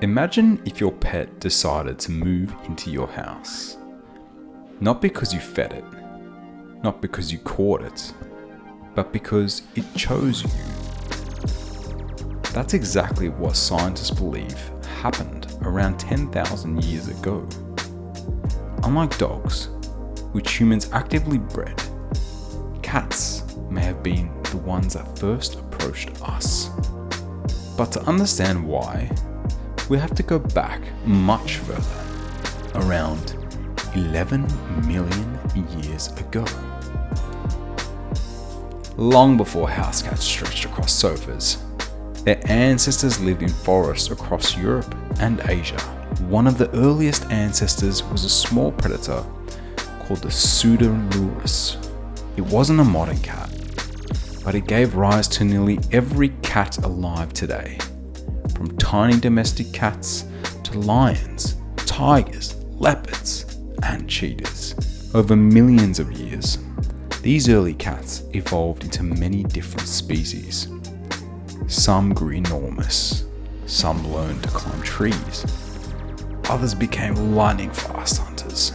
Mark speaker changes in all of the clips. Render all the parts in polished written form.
Speaker 1: Imagine if your pet decided to move into your house. Not because you fed it, not because you caught it, but because it chose you. That's exactly what scientists believe happened around 10,000 years ago. Unlike dogs, which humans actively bred, cats may have been the ones that first approached us. But to understand why, we have to go back much further, around 11 million years ago. Long before house cats stretched across sofas, their ancestors lived in forests across Europe and Asia. One of the earliest ancestors was a small predator called the Pseudolurus. It wasn't a modern cat, but it gave rise to nearly every cat alive today, from tiny domestic cats to lions, tigers, leopards, and cheetahs. Over millions of years, these early cats evolved into many different species. Some grew enormous, some learned to climb trees, others became lightning fast hunters.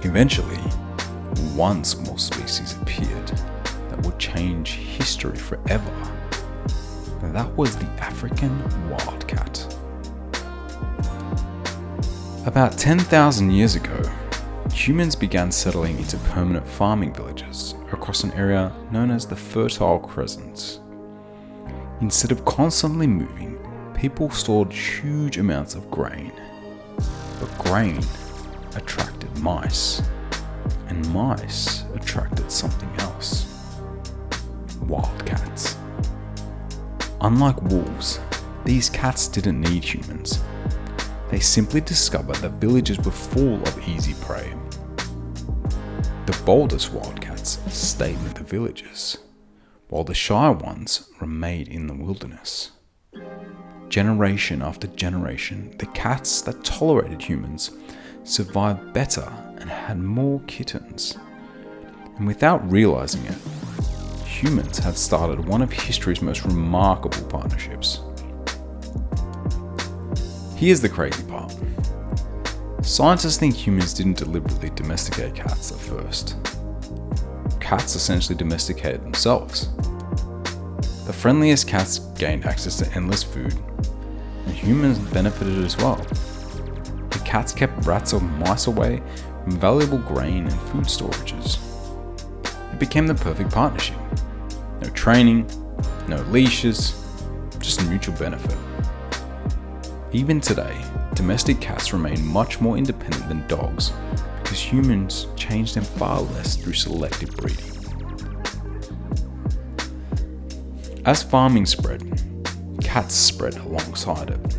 Speaker 1: Eventually, one small species appeared that would change history forever. That was the African wildcat. About 10,000 years ago, humans began settling into permanent farming villages across an area known as the Fertile Crescent. Instead of constantly moving, people stored huge amounts of grain. But grain attracted mice, and mice attracted something else: wildcats. Unlike wolves, these cats didn't need humans. They simply discovered that villages were full of easy prey. The boldest wildcats stayed in the villages, while the shy ones remained in the wilderness. Generation after generation, the cats that tolerated humans survived better and had more kittens. And without realizing it, humans had started one of history's most remarkable partnerships. Here's the crazy part. Scientists think humans didn't deliberately domesticate cats at first. Cats essentially domesticated themselves. The friendliest cats gained access to endless food, and humans benefited as well. The cats kept rats or mice away from valuable grain and food storages. It became the perfect partnership. No training, no leashes, just mutual benefit. Even today, domestic cats remain much more independent than dogs because humans change them far less through selective breeding. As farming spread, cats spread alongside it.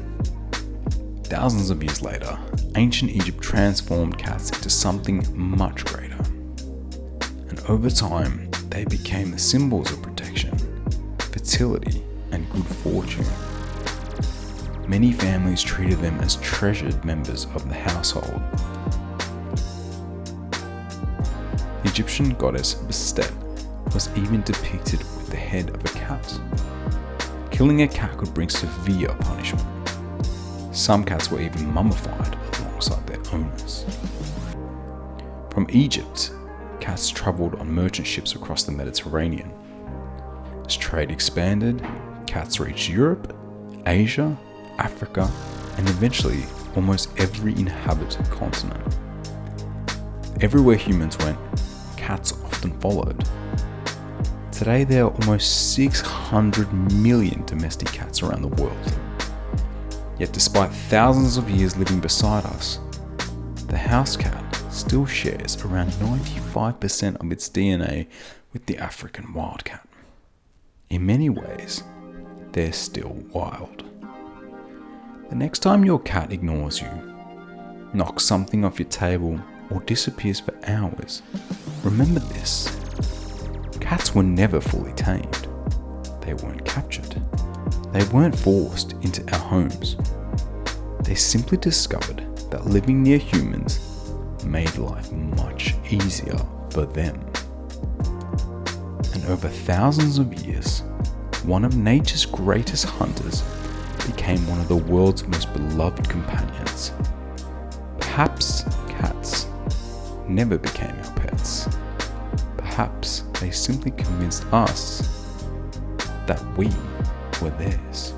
Speaker 1: Thousands of years later, ancient Egypt transformed cats into something much greater. And over time, they became the symbols of protection, fertility, and good fortune. Many families treated them as treasured members of the household. The Egyptian goddess Bastet was even depicted with the head of a cat. Killing a cat could bring severe punishment. Some cats were even mummified alongside their owners. From Egypt, cats travelled on merchant ships across the Mediterranean. As trade expanded, cats reached Europe, Asia, Africa, and eventually almost every inhabited continent. Everywhere humans went, cats often followed. Today there are almost 600 million domestic cats around the world. Yet despite thousands of years living beside us, the house cat still shares around 95% of its DNA with the African wildcat. In many ways, they're still wild. The next time your cat ignores you, knocks something off your table, or disappears for hours, remember this: cats were never fully tamed. They weren't captured. They weren't forced into our homes. They simply discovered that living near humans made life much easier for them. And over thousands of years, one of nature's greatest hunters became one of the world's most beloved companions. Perhaps cats never became our pets. Perhaps they simply convinced us that we were theirs.